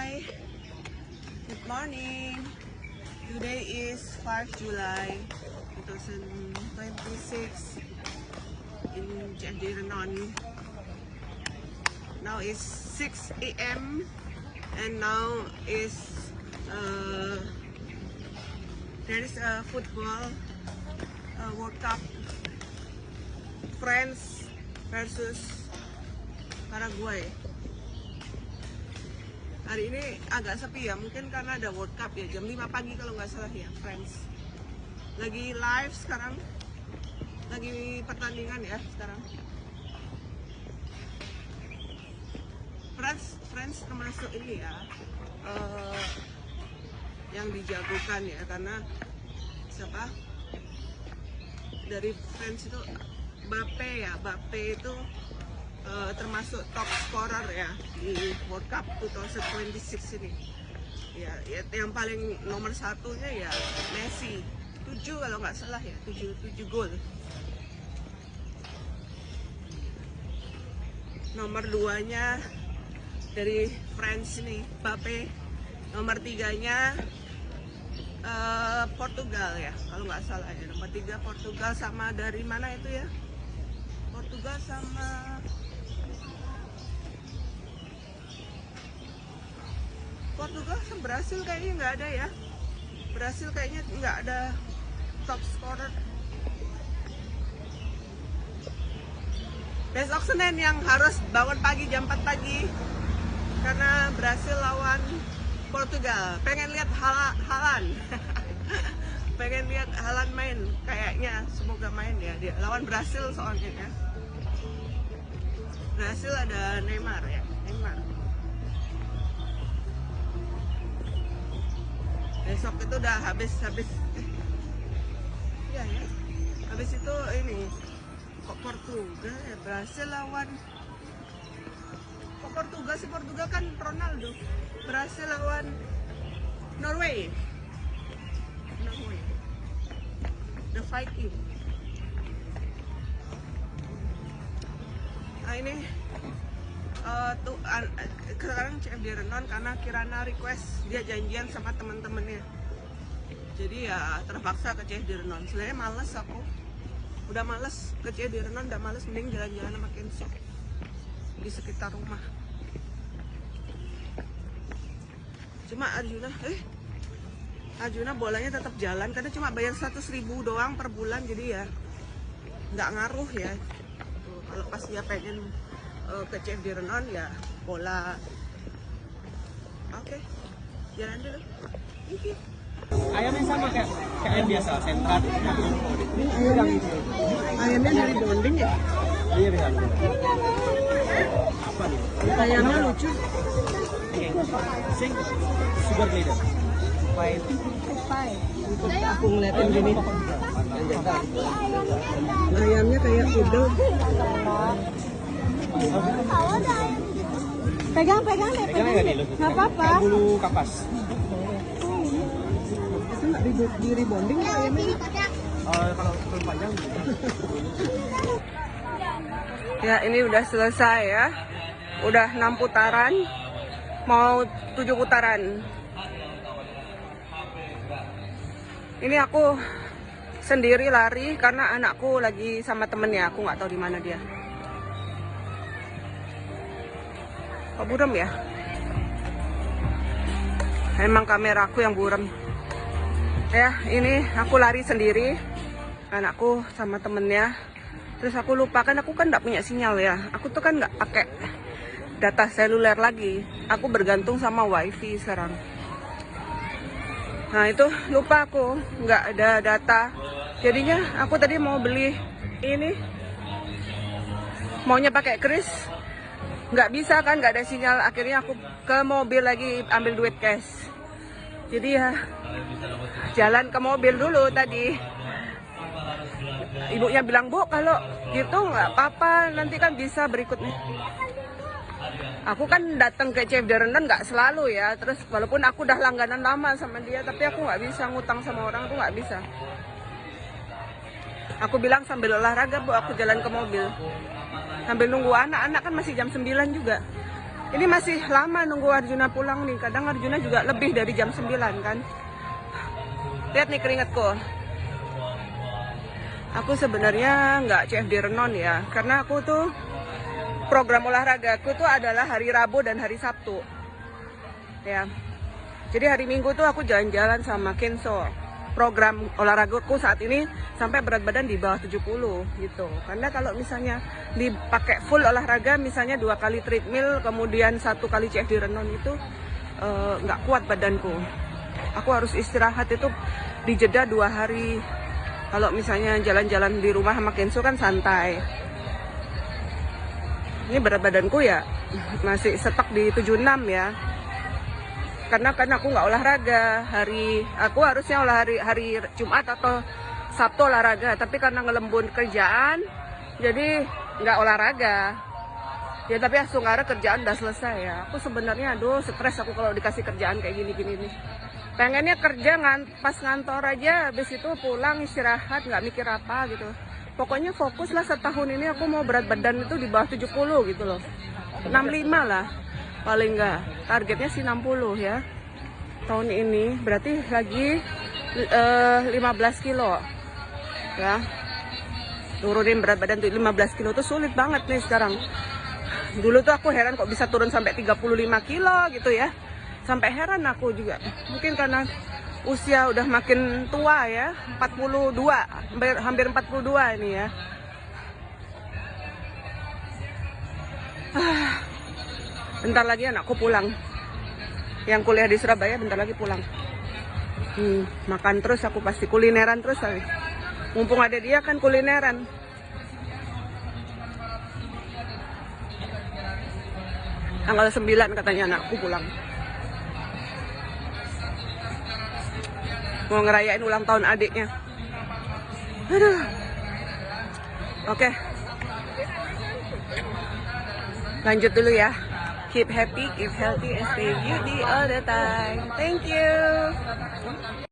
Hi, good morning. Today is 5 July 2026 in CFD Renon. Now it's 6 a.m. and now is there is a football World Cup, France versus Paraguay. Hari ini agak sepi ya, mungkin karena ada World Cup ya, jam 5 pagi kalau nggak salah ya, France. Lagi live sekarang, lagi pertandingan ya sekarang. France termasuk ini ya, yang dijagokan ya, karena siapa? Dari France itu Mbappe itu termasuk top scorer ya di World Cup 2026 ini. Ya, yang paling nomor satunya ya Messi, 7 kalau nggak salah ya, 7 gol. Nomor 2-nya dari France nih, Mbappe. Nomor 3-nya Portugal ya, kalau nggak salah ya. Nomor 3 Portugal sama dari mana itu ya? Portugal sama Brasil kayaknya nggak ada ya. Brasil kayaknya nggak ada top scorer. Besok Senin yang harus bangun pagi jam 4 pagi karena Brasil lawan Portugal. Pengen lihat Haaland. Pengen lihat Haaland main, kayaknya semoga main ya, dia lawan Brasil soalnya ya. Brasil ada Neymar ya, Neymar. Besok itu udah habis ya, habis itu ini kok Portugal ya, Brasil lawan Portugal kan Ronaldo. Brasil lawan Norway, the Viking. Nah ini sekarang CFD Renon karena Kirana request dia janjian sama teman-temannya, jadi ya terpaksa ke CFD Renon. Sebenarnya males aku, udah males ke CFD Renon, udah males, mending jalan-jalan sama Kenzo di sekitar rumah. Cuma Arjuna bolanya tetap jalan karena cuma bayar 100.000 doang per bulan, jadi ya nggak ngaruh ya. Kalau pas dia pengen ke CFD Renon ya bola. Oke, jalan dulu. Thank you. Ayamnya sama kayak ayam biasa, sentrat. Ayamnya dari bonding ya? Iya bisa. Apa nih? Ayamnya lucu. Sing sugar glider. Aku ngeliatin gini. Ayamnya kayak udel. Pegang deh, nggak apa-apa. Kayak bulu kapas. Itu nggak di rebonding ya ayamnya? Kalau panjang. Ya ini udah selesai ya, udah 6 putaran, mau 7 putaran. Ini aku sendiri lari karena anakku lagi sama temennya, aku nggak tahu di mana dia. Oh, buram ya? Emang kameraku yang buram. Ya, ini aku lari sendiri, anakku sama temennya. Terus aku lupa, kan aku kan nggak punya sinyal ya. Aku tuh kan nggak pakai data seluler lagi. Aku bergantung sama wifi sekarang. Nah itu lupa aku, nggak ada data. Jadinya aku tadi mau beli ini, maunya pakai kris. Nggak bisa kan, nggak ada sinyal. Akhirnya aku ke mobil lagi ambil duit cash. Jadi ya jalan ke mobil dulu tadi. Ibunya bilang, Bu kalau gitu nggak apa-apa, nanti kan bisa berikutnya. Aku kan datang ke CFD Renon nggak selalu ya. Terus walaupun aku udah langganan lama sama dia, tapi aku nggak bisa ngutang sama orang tuh, nggak bisa. Aku bilang sambil olahraga, Bu, aku jalan ke mobil. Sambil nunggu anak-anak kan masih jam 9 juga. Ini masih lama nunggu Arjuna pulang nih. Kadang Arjuna juga lebih dari jam 9 kan. Lihat nih keringatku. Aku sebenarnya nggak CFD Renon ya. Karena aku tuh program olahragaku tuh adalah hari Rabu dan hari Sabtu. Ya. Jadi hari Minggu tuh aku jalan-jalan sama Kenzo. Program olahragaku saat ini sampai berat badan di bawah 70 gitu. Karena kalau misalnya dipakai full olahraga, misalnya 2 kali treadmill, kemudian 1 kali CFD Renon itu nggak kuat badanku. Aku harus istirahat itu dijeda 2 hari. Kalau misalnya jalan-jalan di rumah sama Kenzo kan santai. Ini berat badanku ya masih stuck di 76 ya. Karena kan aku nggak olahraga aku harusnya hari Jumat atau Sabtu olahraga, tapi karena ngelembur kerjaan jadi nggak olahraga ya. Tapi asungara kerjaan udah selesai ya. Aku sebenarnya aduh stres aku kalau dikasih kerjaan kayak gini nih. Pengennya kerja pas ngantor aja, habis itu pulang istirahat nggak mikir apa gitu. Pokoknya fokus lah setahun ini aku mau berat badan itu di bawah 70 gitu loh. 65 lah paling enggak, targetnya sih 60 ya tahun ini. Berarti lagi 15 kilo ya, turunin berat badan tuh 15 kilo tuh sulit banget nih sekarang. Dulu tuh aku heran kok bisa turun sampai 35 kilo gitu ya, sampai heran aku juga. Mungkin karena usia udah makin tua ya, 42, hampir 42 ini ya. Bentar lagi anakku pulang. Yang kuliah di Surabaya bentar lagi pulang. Makan terus aku pasti, kulineran terus. Mumpung ada dia kan kulineran. Tanggal 9 katanya anakku pulang. Mau ngerayain ulang tahun adiknya. Aduh. Oke. Lanjut dulu ya. Keep happy, keep healthy, and stay beauty all the time. Thank you.